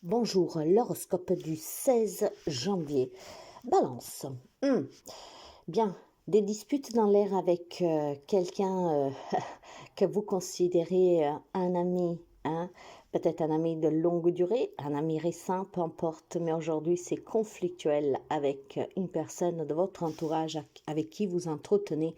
Bonjour, l'horoscope du 16 janvier. Balance. Bien, des disputes dans l'air avec quelqu'un que vous considérez un ami, hein, peut-être un ami de longue durée, un ami récent, peu importe, mais aujourd'hui c'est conflictuel avec une personne de votre entourage avec qui vous entretenez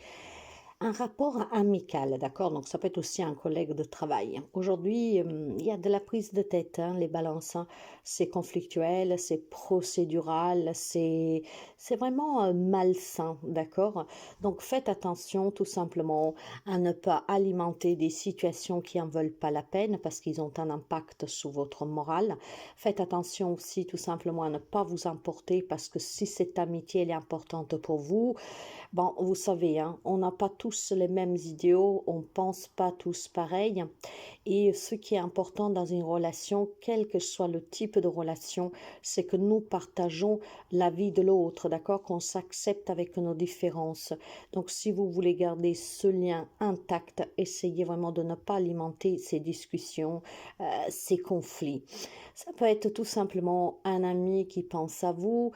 un rapport amical, d'accord? Donc, ça peut être aussi un collègue de travail. Aujourd'hui, il y a de la prise de tête, hein, les balances, hein. C'est conflictuel, c'est procédural, c'est vraiment malsain, d'accord? Donc, faites attention tout simplement à ne pas alimenter des situations qui en veulent pas la peine parce qu'ils ont un impact sur votre morale. Faites attention aussi tout simplement à ne pas vous emporter parce que si cette amitié elle est importante pour vous, bon, vous savez, hein, on n'a pas tous les mêmes idéaux, on pense pas tous pareil. Et ce qui est important dans une relation, quel que soit le type de relation, c'est que nous partageons la vie de l'autre, d'accord? Qu'on s'accepte avec nos différences. Donc, si vous voulez garder ce lien intact, essayez vraiment de ne pas alimenter ces discussions, ces conflits. Ça peut être tout simplement un ami qui pense à vous,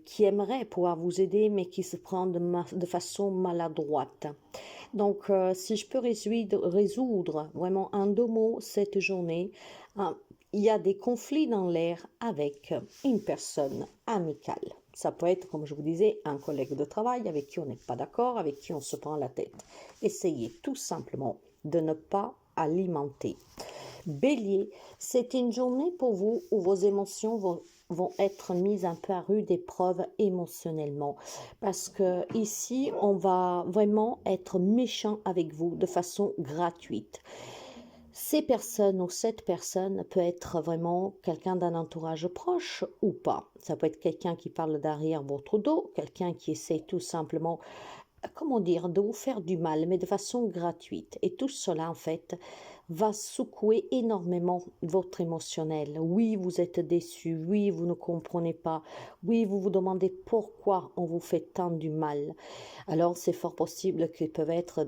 qui aimerait pouvoir vous aider, mais qui se prend de façon maladroite. Donc, si je peux résoudre vraiment en 2 mots cette journée, il y a des conflits dans l'air avec une personne amicale. Ça peut être, comme je vous disais, un collègue de travail avec qui on n'est pas d'accord, avec qui on se prend la tête. Essayez tout simplement de ne pas alimenter. Bélier, c'est une journée pour vous où vos émotions vont être mises un peu à rude épreuve émotionnellement. Parce que ici, on va vraiment être méchant avec vous de façon gratuite. Ces personnes ou cette personne peut être vraiment quelqu'un d'un entourage proche ou pas. Ça peut être quelqu'un qui parle derrière votre dos, quelqu'un qui essaie tout simplement, comment dire, de vous faire du mal, mais de façon gratuite. Et tout cela, en fait, va secouer énormément votre émotionnel. Oui, vous êtes déçu. Oui, vous ne comprenez pas. Oui, vous vous demandez pourquoi on vous fait tant du mal. Alors, c'est fort possible qu'il peuvent être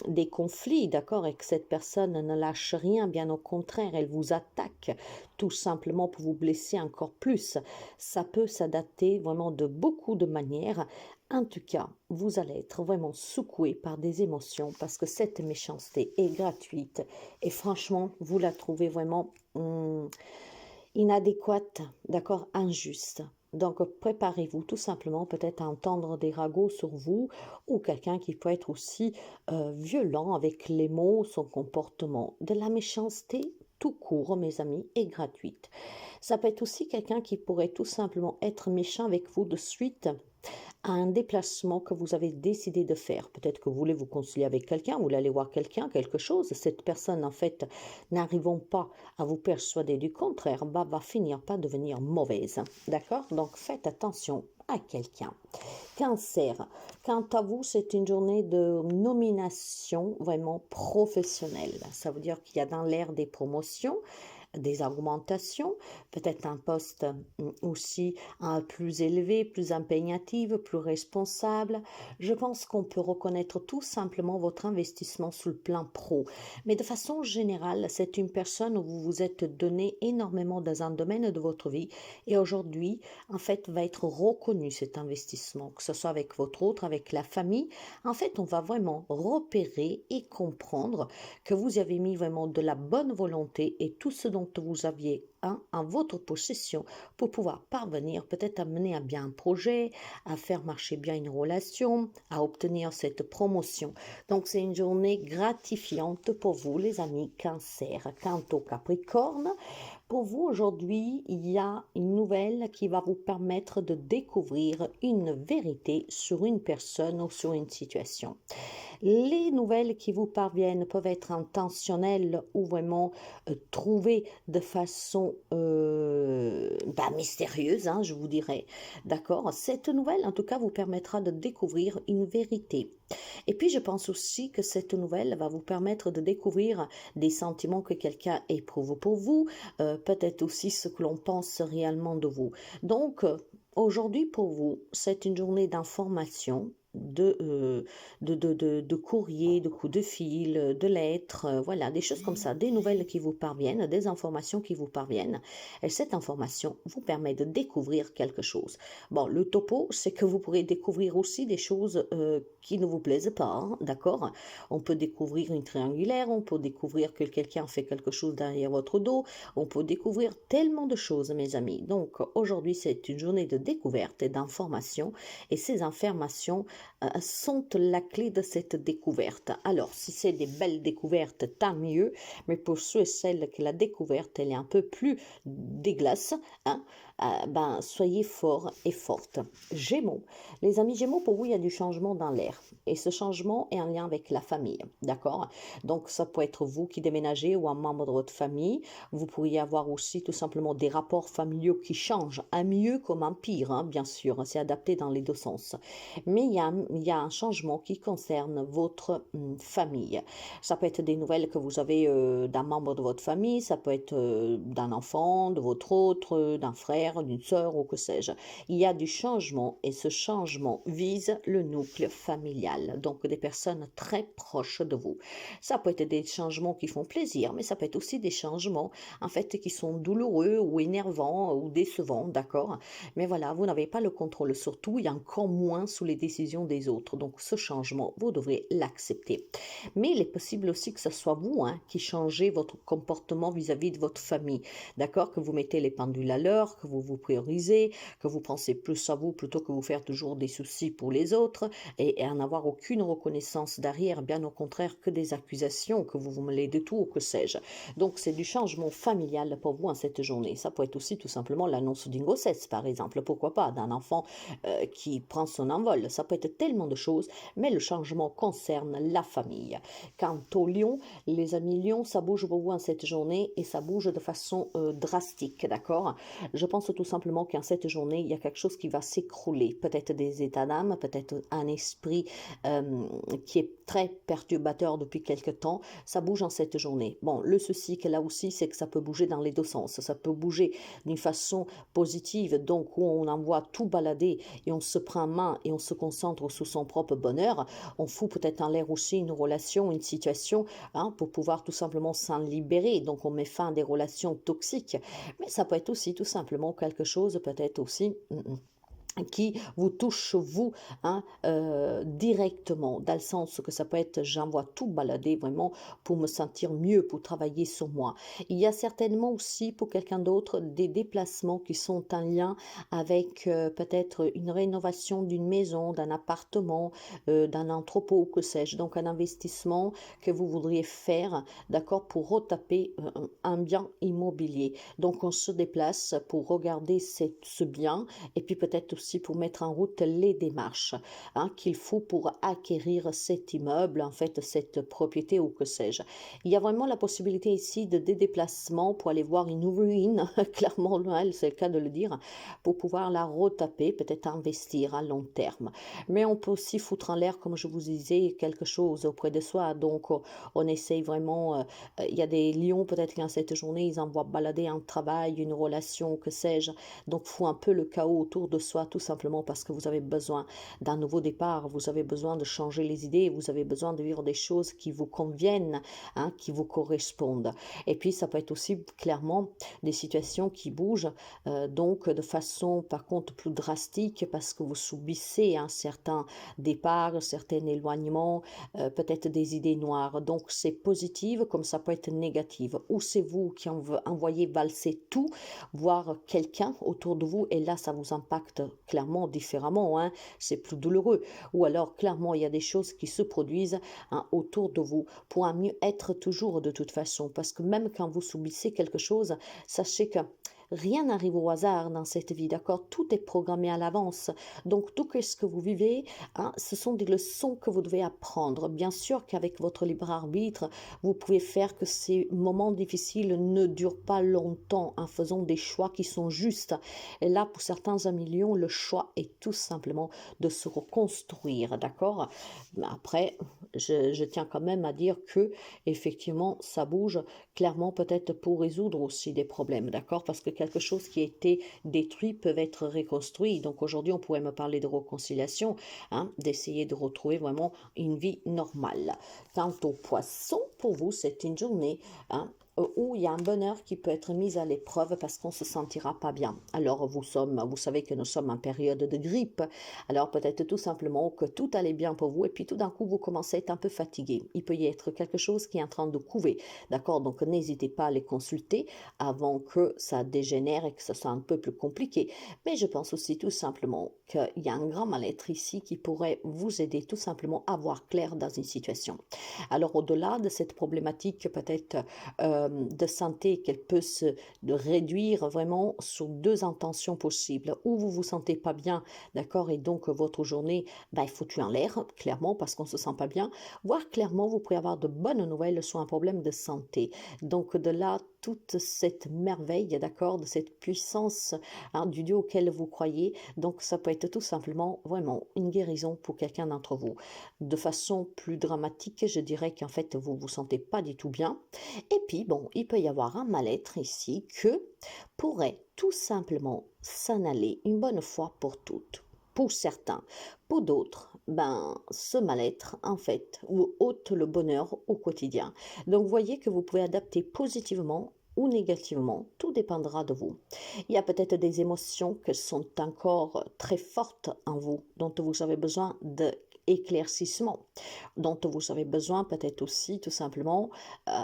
des conflits, d'accord, et que cette personne ne lâche rien. Bien au contraire, elle vous attaque tout simplement pour vous blesser encore plus. Ça peut s'adapter vraiment de beaucoup de manières. En tout cas, vous allez être vraiment secoué par des émotions parce que cette méchanceté est gratuite et franchement, vous la trouvez vraiment inadéquate, d'accord, injuste. Donc, préparez-vous tout simplement peut-être à entendre des ragots sur vous ou quelqu'un qui peut être aussi violent avec les mots, son comportement. De la méchanceté tout court, mes amis, est gratuite. Ça peut être aussi quelqu'un qui pourrait tout simplement être méchant avec vous de suite à un déplacement que vous avez décidé de faire. Peut-être que vous voulez vous concilier avec quelqu'un, vous voulez aller voir quelqu'un, quelque chose. Cette personne, en fait, n'arrivant pas à vous persuader du contraire, bah, va finir par devenir mauvaise. D'accord? Donc, faites attention à quelqu'un. Cancer. Quant à vous, c'est une journée de nomination vraiment professionnelle. Ça veut dire qu'il y a dans l'air des promotions, des augmentations, peut-être un poste aussi plus élevé, plus impégnatif, plus responsable. Je pense qu'on peut reconnaître tout simplement votre investissement sur le plan pro. Mais de façon générale, c'est une personne où vous vous êtes donné énormément dans un domaine de votre vie et aujourd'hui, en fait, va être reconnu cet investissement, que ce soit avec votre autre, avec la famille. En fait, on va vraiment repérer et comprendre que vous avez mis vraiment de la bonne volonté et tout ce dont vous aviez en votre possession pour pouvoir parvenir peut-être à mener à bien un projet, à faire marcher bien une relation, à obtenir cette promotion. Donc c'est une journée gratifiante pour vous les amis Cancer. Quant au Capricorne, pour vous aujourd'hui, il y a une nouvelle qui va vous permettre de découvrir une vérité sur une personne ou sur une situation. Les nouvelles qui vous parviennent peuvent être intentionnelles ou vraiment trouvées de façon mystérieuse, hein, je vous dirais. D'accord? Cette nouvelle, en tout cas, vous permettra de découvrir une vérité. Et puis, je pense aussi que cette nouvelle va vous permettre de découvrir des sentiments que quelqu'un éprouve pour vous, peut-être aussi ce que l'on pense réellement de vous. Donc, aujourd'hui, pour vous, c'est une journée d'information, de courrier, de coups de fil, de lettres, voilà, des choses comme ça, des nouvelles qui vous parviennent, des informations qui vous parviennent. Et cette information vous permet de découvrir quelque chose. Bon, le topo, c'est que vous pourrez découvrir aussi des choses qui ne vous plaisent pas, hein, d'accord? On peut découvrir une triangulaire, on peut découvrir que quelqu'un fait quelque chose derrière votre dos, on peut découvrir tellement de choses, mes amis. Donc, aujourd'hui, c'est une journée de découverte et d'information, et ces informations sont la clé de cette découverte. Alors, si c'est des belles découvertes, tant mieux, mais pour ceux et celles que la découverte, elle est un peu plus dégueulasse, hein, ben, soyez forts et fortes. Gémeaux. Les amis Gémeaux, pour vous, il y a du changement dans l'air. Et ce changement est en lien avec la famille, d'accord? Donc, ça peut être vous qui déménagez ou un membre de votre famille. Vous pourriez avoir aussi tout simplement des rapports familiaux qui changent, à mieux comme en pire, hein, bien sûr. C'est adapté dans les deux sens. Mais il y a un changement qui concerne votre famille. Ça peut être des nouvelles que vous avez d'un membre de votre famille, ça peut être d'un enfant, de votre autre, d'un frère, d'une sœur ou que sais-je. Il y a du changement et ce changement vise le nucléo familial, donc des personnes très proches de vous. Ça peut être des changements qui font plaisir, mais ça peut être aussi des changements en fait qui sont douloureux ou énervants ou décevants, d'accord? Mais voilà, vous n'avez pas le contrôle sur tout, il y a encore moins sous les décisions des autres. Donc ce changement, vous devrez l'accepter. Mais il est possible aussi que ce soit vous hein, qui changez votre comportement vis-à-vis de votre famille. D'accord? Que vous mettez les pendules à l'heure, que vous vous priorisez, que vous pensez plus à vous plutôt que vous faire toujours des soucis pour les autres et en avoir aucune reconnaissance derrière, bien au contraire que des accusations, que vous vous mêlez de tout ou que sais-je. Donc c'est du changement familial pour vous en cette journée. Ça peut être aussi tout simplement l'annonce d'une grossesse, par exemple. Pourquoi pas d'un enfant qui prend son envol. Ça peut être tellement de choses, mais le changement concerne la famille. Quant au lion, les amis lions, ça bouge pour vous en cette journée et ça bouge de façon drastique, d'accord? Je pense tout simplement qu'en cette journée, il y a quelque chose qui va s'écrouler. Peut-être des états d'âme, peut-être un esprit qui est très perturbateur depuis quelque temps. Ça bouge en cette journée. Bon, le souci que là aussi, c'est que ça peut bouger dans les deux sens. Ça peut bouger d'une façon positive, donc où on envoie tout balader et on se prend main et on se concentre sur son propre bonheur. On fout peut-être en l'air aussi une relation, une situation hein, pour pouvoir tout simplement s'en libérer. Donc on met fin à des relations toxiques. Mais ça peut être aussi tout simplement quelque chose, peut-être aussi qui vous touche vous hein, directement, dans le sens que ça peut être j'envoie tout balader vraiment pour me sentir mieux, pour travailler sur moi. Il y a certainement aussi pour quelqu'un d'autre des déplacements qui sont en lien avec peut-être une rénovation d'une maison, d'un appartement, d'un entrepôt, que sais-je. Donc un investissement que vous voudriez faire, d'accord, pour retaper un bien immobilier. Donc on se déplace pour regarder ce bien et puis peut-être aussi pour mettre en route les démarches hein, qu'il faut pour acquérir cet immeuble, en fait cette propriété ou que sais-je. Il y a vraiment la possibilité ici de des déplacements pour aller voir une ruine, clairement loin, c'est le cas de le dire, pour pouvoir la retaper, peut-être investir à long terme. Mais on peut aussi foutre en l'air, comme je vous disais, quelque chose auprès de soi. Donc on essaye vraiment, il y a des lions peut-être qu'en cette journée, ils envoient balader un travail, une relation, que sais-je. Donc faut un peu le chaos autour de soi, tout simplement parce que vous avez besoin d'un nouveau départ, vous avez besoin de changer les idées, vous avez besoin de vivre des choses qui vous conviennent, hein, qui vous correspondent. Et puis ça peut être aussi clairement des situations qui bougent, donc de façon par contre plus drastique parce que vous subissez un certain départ, un certain éloignement, peut-être des idées noires. Donc c'est positive comme ça peut être négative. Ou c'est vous qui envoyez valser tout, voir quelqu'un autour de vous et là ça vous impacte clairement différemment, hein, c'est plus douloureux. Ou alors clairement il y a des choses qui se produisent hein, autour de vous pour un mieux être toujours de toute façon. Parce que même quand vous subissez quelque chose, sachez que rien n'arrive au hasard dans cette vie, d'accord? Tout est programmé à l'avance. Donc, tout ce que vous vivez, hein, ce sont des leçons que vous devez apprendre. Bien sûr qu'avec votre libre arbitre, vous pouvez faire que ces moments difficiles ne durent pas longtemps en faisant des choix qui sont justes. Et là, pour certains amis lions, le choix est tout simplement de se reconstruire, d'accord? Mais après, je tiens quand même à dire que, effectivement, ça bouge clairement peut-être pour résoudre aussi des problèmes, d'accord? Parce que quelque chose qui a été détruit peut être reconstruit. Donc aujourd'hui, on pourrait me parler de réconciliation, hein, d'essayer de retrouver vraiment une vie normale. Quant au poisson, pour vous, c'est une journée, hein, où il y a un bonheur qui peut être mis à l'épreuve parce qu'on ne se sentira pas bien. Alors vous savez que nous sommes en période de grippe, alors peut-être tout simplement que tout allait bien pour vous et puis tout d'un coup vous commencez à être un peu fatigué. Il peut y être quelque chose qui est en train de couver, d'accord? Donc n'hésitez pas à les consulter avant que ça dégénère et que ce soit un peu plus compliqué. Mais je pense aussi tout simplement qu'il y a un grand mal-être ici qui pourrait vous aider tout simplement à voir clair dans une situation. Alors au-delà de cette problématique peut-être de santé qu'elle peut se réduire vraiment sur deux intentions possibles. Ou vous vous sentez pas bien, d'accord, et donc votre journée est foutue en l'air, clairement, parce qu'on ne se sent pas bien, voire clairement, vous pourrez avoir de bonnes nouvelles sur un problème de santé. Donc de là, toute cette merveille, d'accord, de cette puissance, hein, du Dieu auquel vous croyez. Donc ça peut être tout simplement vraiment une guérison pour quelqu'un d'entre vous. De façon plus dramatique, je dirais qu'en fait, vous vous sentez pas du tout bien. Et puis, bon, il peut y avoir un mal-être ici que pourrait tout simplement s'en aller une bonne fois pour toutes. Pour certains. Pour d'autres, ce mal-être, en fait, vous ôte le bonheur au quotidien. Donc, voyez que vous pouvez adapter positivement ou négativement, tout dépendra de vous. Il y a peut-être des émotions qui sont encore très fortes en vous, dont vous avez besoin d'éclaircissement, dont vous avez besoin peut-être aussi tout simplement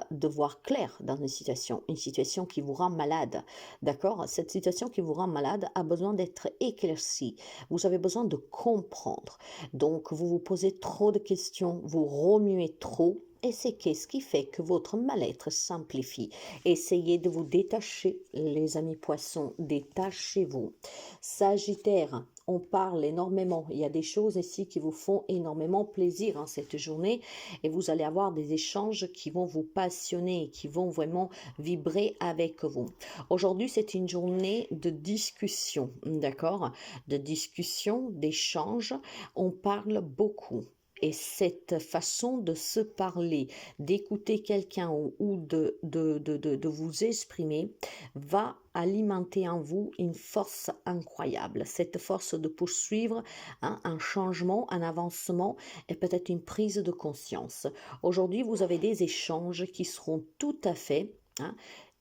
de voir clair dans une situation qui vous rend malade. D'accord? Cette situation qui vous rend malade a besoin d'être éclaircie. Vous avez besoin de comprendre. Donc, vous vous posez trop de questions, vous remuez trop. Et c'est qu'est-ce qui fait que votre mal-être s'amplifie. Essayez de vous détacher, les amis poissons, détachez-vous. Sagittaire, on parle énormément. Il y a des choses ici qui vous font énormément plaisir en cette journée et vous allez avoir des échanges qui vont vous passionner, qui vont vraiment vibrer avec vous. Aujourd'hui, c'est une journée de discussion, d'accord? De discussion, d'échange. On parle beaucoup. Et cette façon de se parler, d'écouter quelqu'un ou de vous exprimer va alimenter en vous une force incroyable. Cette force de poursuivre, hein, un changement, un avancement et peut-être une prise de conscience. Aujourd'hui, vous avez des échanges qui seront tout à fait, hein,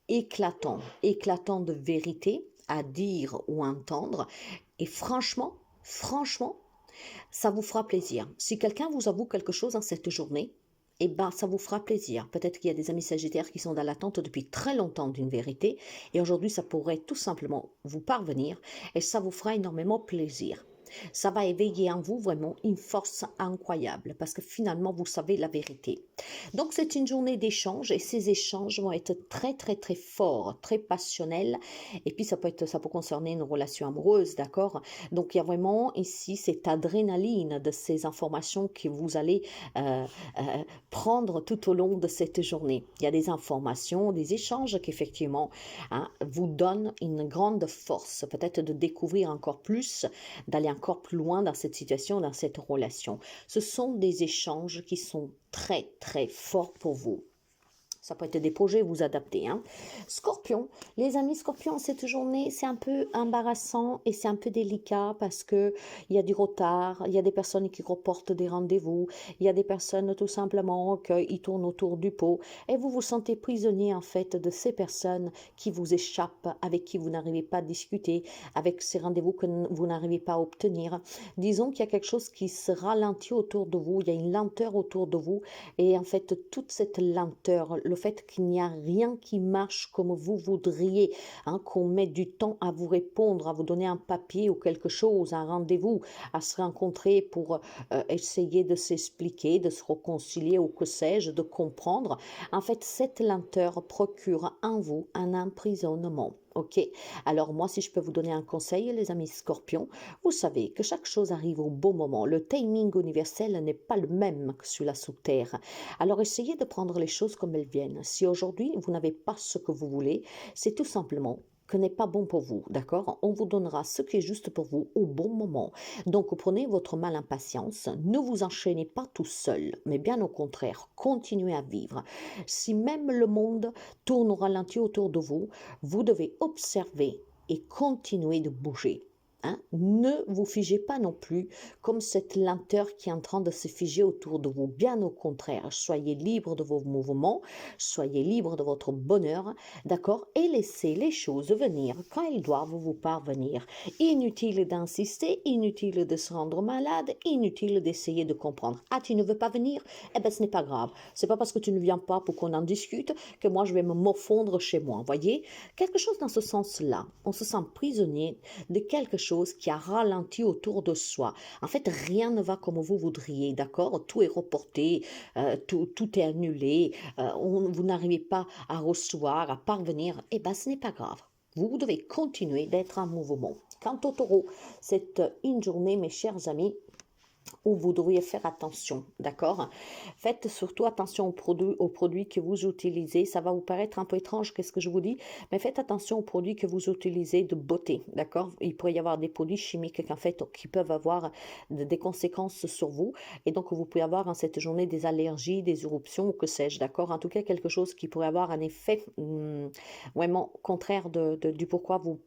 éclatants de vérité à dire ou entendre. Et franchement, ça vous fera plaisir. Si quelqu'un vous avoue quelque chose en cette journée, ça vous fera plaisir. Peut-être qu'il y a des amis sagittaires qui sont dans l'attente depuis très longtemps d'une vérité et aujourd'hui, ça pourrait tout simplement vous parvenir et ça vous fera énormément plaisir. Ça va éveiller en vous vraiment une force incroyable parce que finalement, vous savez la vérité. Donc, c'est une journée d'échange et ces échanges vont être très, très, très forts, très passionnels. Et puis, ça peut concerner une relation amoureuse, d'accord? Donc, il y a vraiment ici cette adrénaline de ces informations que vous allez euh, prendre tout au long de cette journée. Il y a des informations, des échanges qui effectivement, hein, vous donnent une grande force, peut-être de découvrir encore plus, d'aller encore plus loin dans cette situation, dans cette relation. Ce sont des échanges qui sont très, très forts pour vous. Ça peut être des projets, vous adapter. Hein. Scorpion, les amis Scorpions, cette journée, c'est un peu embarrassant et c'est un peu délicat parce que il y a du retard, il y a des personnes qui reportent des rendez-vous, il y a des personnes tout simplement qui tournent autour du pot et vous vous sentez prisonnier en fait de ces personnes qui vous échappent, avec qui vous n'arrivez pas à discuter, avec ces rendez-vous que vous n'arrivez pas à obtenir. Disons qu'il y a quelque chose qui se ralentit autour de vous, il y a une lenteur autour de vous et en fait toute cette lenteur, le fait qu'il n'y a rien qui marche comme vous voudriez, hein, qu'on met du temps à vous répondre, à vous donner un papier ou quelque chose, un rendez-vous, à se rencontrer pour essayer de s'expliquer, de se réconcilier ou que sais-je, de comprendre. En fait, cette lenteur procure en vous un emprisonnement. Ok, alors moi, si je peux vous donner un conseil, les amis Scorpions, vous savez que chaque chose arrive au bon moment. Le timing universel n'est pas le même que sur la sous-terre. Alors essayez de prendre les choses comme elles viennent. Si aujourd'hui vous n'avez pas ce que vous voulez, c'est tout simplement que n'est pas bon pour vous, d'accord? On vous donnera ce qui est juste pour vous au bon moment. Donc, prenez votre mal en patience, ne vous enchaînez pas tout seul, mais bien au contraire, continuez à vivre. Si même le monde tourne au ralenti autour de vous, vous devez observer et continuer de bouger. Hein? Ne vous figez pas non plus comme cette lenteur qui est en train de se figer autour de vous. Bien au contraire, soyez libre de vos mouvements, soyez libre de votre bonheur, d'accord? Et laissez les choses venir quand elles doivent vous parvenir. Inutile d'insister, inutile de se rendre malade, inutile d'essayer de comprendre. Ah, tu ne veux pas venir? Eh bien, ce n'est pas grave. C'est pas parce que tu ne viens pas pour qu'on en discute que moi je vais me morfondre chez moi. Voyez? Quelque chose dans ce sens-là. On se sent prisonnier de quelque chose qui a ralenti autour de soi. En fait, rien ne va comme vous voudriez, d'accord? Tout est reporté, tout est annulé, vous n'arrivez pas à recevoir, à parvenir. Eh bien, ce n'est pas grave. Vous devez continuer d'être en mouvement. Quant au taureau, c'est une journée, mes chers amis, où vous devriez faire attention, d'accord? Faites surtout attention aux produits que vous utilisez. Ça va vous paraître un peu étrange, qu'est-ce que je vous dis? Mais faites attention aux produits que vous utilisez de beauté, d'accord? Il pourrait y avoir des produits chimiques en fait, qui peuvent avoir des conséquences sur vous. Et donc, vous pouvez avoir en cette journée des allergies, des éruptions, ou que sais-je, d'accord? En tout cas, quelque chose qui pourrait avoir un effet vraiment contraire du pourquoi vous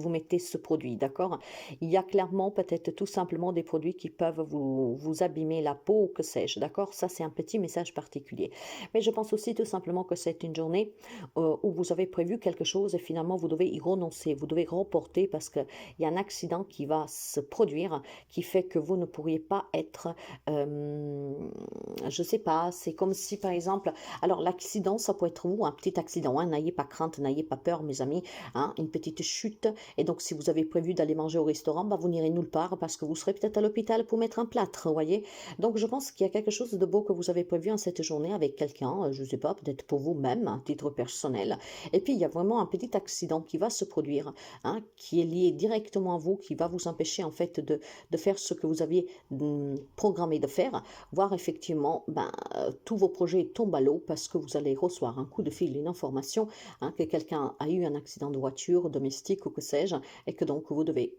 mettez ce produit, d'accord? Il y a clairement peut-être tout simplement des produits qui peuvent vous abîmer la peau ou que sais-je, d'accord? Ça, c'est un petit message particulier. Mais je pense aussi tout simplement que c'est une journée où vous avez prévu quelque chose et finalement vous devez y renoncer, vous devez reporter parce qu'il y a un accident qui va se produire qui fait que vous ne pourriez pas être, je sais pas, c'est comme si par exemple, alors l'accident, ça peut être vous, un petit accident, hein, n'ayez pas crainte, n'ayez pas peur, mes amis, hein, une petite chute. Et donc, si vous avez prévu d'aller manger au restaurant, bah, vous n'irez nulle part parce que vous serez peut-être à l'hôpital pour mettre un plâtre, vous voyez. Donc, je pense qu'il y a quelque chose de beau que vous avez prévu en cette journée avec quelqu'un, je ne sais pas, peut-être pour vous-même, à titre personnel. Et puis, il y a vraiment un petit accident qui va se produire, hein, qui est lié directement à vous, qui va vous empêcher, en fait, de faire ce que vous aviez programmé de faire, voire effectivement, tous vos projets tombent à l'eau parce que vous allez recevoir un coup de fil, une information, hein, que quelqu'un a eu un accident de voiture, domestique ou que sais-je, et que donc vous devez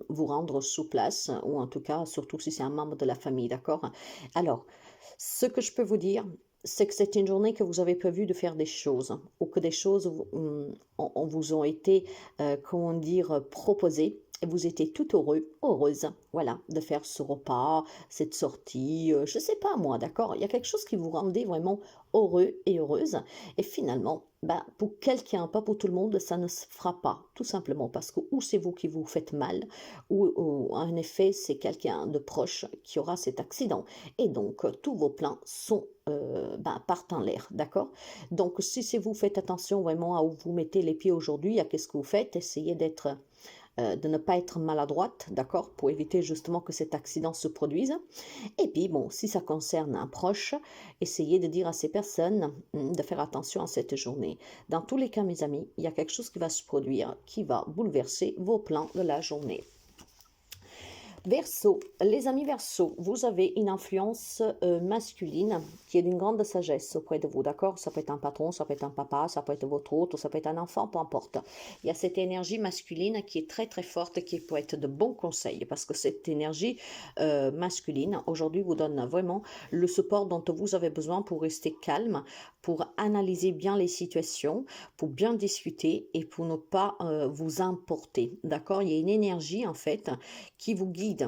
vous rendre sur place, ou en tout cas, surtout si c'est un membre de la famille, d'accord? Alors, ce que je peux vous dire, c'est que c'est une journée que vous avez prévu de faire des choses, ou que des choses on vous ont été, comment dire, proposées, et vous étiez tout heureux, heureuse, voilà, de faire ce repas, cette sortie, je sais pas moi, d'accord? Il y a quelque chose qui vous rendait vraiment heureux et heureuse, et finalement, pour quelqu'un, pas pour tout le monde, ça ne se fera pas, tout simplement parce que ou c'est vous qui vous faites mal, ou en effet, c'est quelqu'un de proche qui aura cet accident. Et donc, tous vos plans partent en l'air, d'accord? Donc, si c'est vous, faites attention vraiment à où vous mettez les pieds aujourd'hui, à qu'est-ce que vous faites, essayez de ne pas être maladroite, d'accord, pour éviter justement que cet accident se produise. Et puis, bon, si ça concerne un proche, essayez de dire à ces personnes de faire attention à cette journée. Dans tous les cas, mes amis, il y a quelque chose qui va se produire, qui va bouleverser vos plans de la journée. Verseau, les amis Verseau, vous avez une influence masculine qui est d'une grande sagesse auprès de vous, d'accord? Ça peut être un patron, ça peut être un papa, ça peut être votre hôte, ça peut être un enfant, peu importe. Il y a cette énergie masculine qui est très très forte, qui peut être de bons conseils, parce que cette énergie masculine, aujourd'hui, vous donne vraiment le support dont vous avez besoin pour rester calme, pour analyser bien les situations, pour bien discuter et pour ne pas vous emporter, d'accord? Il y a une énergie en fait qui vous guide.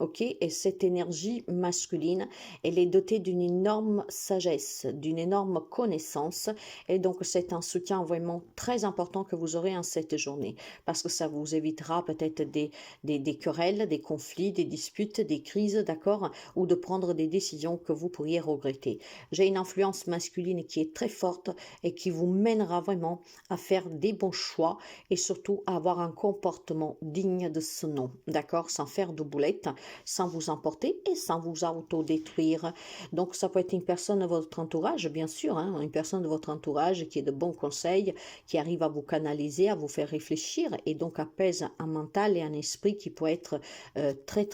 Ok, et cette énergie masculine, elle est dotée d'une énorme sagesse, d'une énorme connaissance, et donc c'est un soutien vraiment très important que vous aurez en cette journée, parce que ça vous évitera peut-être des querelles, des conflits, des disputes, des crises, d'accord, ou de prendre des décisions que vous pourriez regretter. J'ai une influence masculine qui est très forte et qui vous mènera vraiment à faire des bons choix et surtout à avoir un comportement digne de ce nom, d'accord, sans faire de boulettes, sans vous emporter et sans vous autodétruire. Donc ça peut être une personne de votre entourage, bien sûr, hein, une personne de votre entourage qui est de bons conseils, qui arrive à vous canaliser, à vous faire réfléchir et donc apaise un mental et un esprit qui peut être très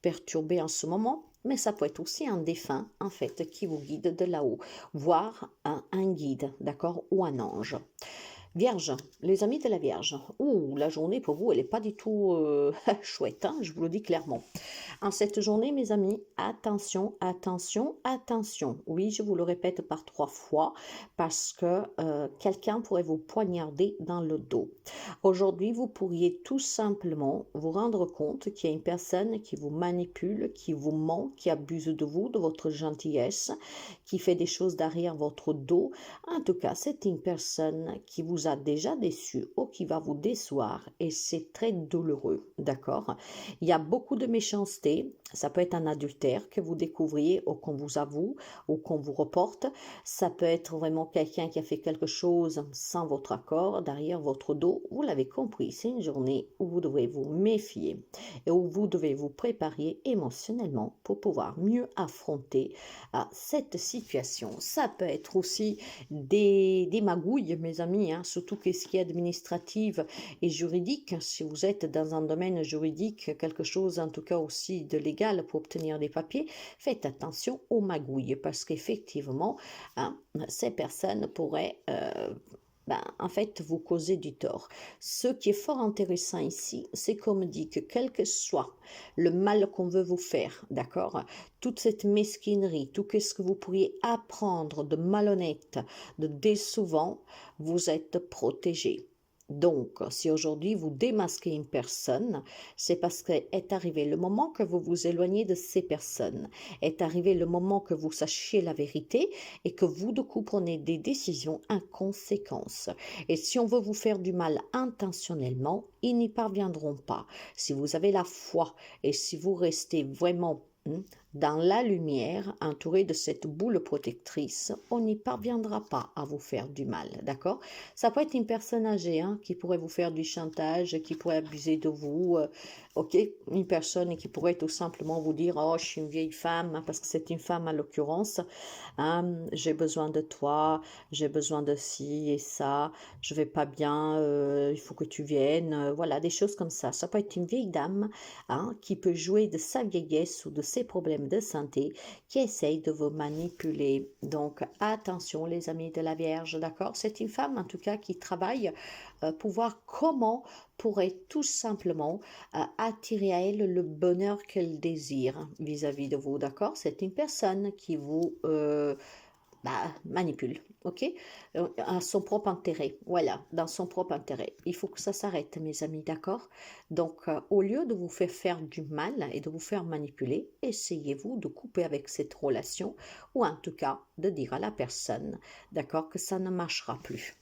perturbé en ce moment. Mais ça peut être aussi un défunt, en fait, qui vous guide de là-haut, voire un guide, d'accord, ou un ange. Vierge, les amis de la Vierge. Ouh, la journée pour vous, elle n'est pas du tout chouette, hein, je vous le dis clairement. En cette journée, mes amis, attention, attention, attention. Oui, je vous le répète par 3 fois parce que quelqu'un pourrait vous poignarder dans le dos. Aujourd'hui, vous pourriez tout simplement vous rendre compte qu'il y a une personne qui vous manipule, qui vous ment, qui abuse de vous, de votre gentillesse, qui fait des choses derrière votre dos. En tout cas, c'est une personne qui vous a déjà déçu ou qui va vous décevoir et c'est très douloureux, d'accord? Il y a beaucoup de méchanceté, ça peut être un adultère que vous découvriez ou qu'on vous avoue ou qu'on vous reporte, ça peut être vraiment quelqu'un qui a fait quelque chose sans votre accord derrière votre dos, vous l'avez compris, c'est une journée où vous devez vous méfier et où vous devez vous préparer émotionnellement pour pouvoir mieux affronter cette situation. Ça peut être aussi des magouilles, mes amis, hein, surtout qu'est-ce qui est administratif et juridique. Si vous êtes dans un domaine juridique, quelque chose en tout cas aussi de légal pour obtenir des papiers, faites attention aux magouilles parce qu'effectivement, hein, ces personnes pourraient en fait, vous causer du tort. Ce qui est fort intéressant ici, c'est qu'on me dit que quel que soit le mal qu'on veut vous faire, d'accord, toute cette mesquinerie, tout ce que vous pourriez apprendre de malhonnête, de décevant, vous êtes protégé. Donc, si aujourd'hui vous démasquez une personne, c'est parce qu'est arrivé le moment que vous vous éloignez de ces personnes, est arrivé le moment que vous sachiez la vérité et que vous, du coup, prenez des décisions en conséquence. Et si on veut vous faire du mal intentionnellement, ils n'y parviendront pas. Si vous avez la foi et si vous restez vraiment dans la lumière, entouré de cette boule protectrice, on n'y parviendra pas à vous faire du mal, d'accord? Ça peut être une personne âgée qui pourrait vous faire du chantage, qui pourrait abuser de vous, ok? Une personne qui pourrait tout simplement vous dire, oh, je suis une vieille femme, parce que c'est une femme à l'occurrence, j'ai besoin de toi, j'ai besoin de ci et ça, je vais pas bien, il faut que tu viennes, voilà, des choses comme ça. Ça peut être une vieille dame qui peut jouer de sa vieillesse ou de ses problèmes de santé, qui essaye de vous manipuler. Donc attention les amis de la Vierge, d'accord? C'est une femme en tout cas qui travaille pour voir comment pourrait tout simplement attirer à elle le bonheur qu'elle désire vis-à-vis de vous, d'accord? C'est une personne qui vous manipule, ok? À son propre intérêt, voilà, dans son propre intérêt. Il faut que ça s'arrête, mes amis, d'accord? Donc, au lieu de vous faire du mal et de vous faire manipuler, essayez-vous de couper avec cette relation ou en tout cas de dire à la personne, d'accord, que ça ne marchera plus.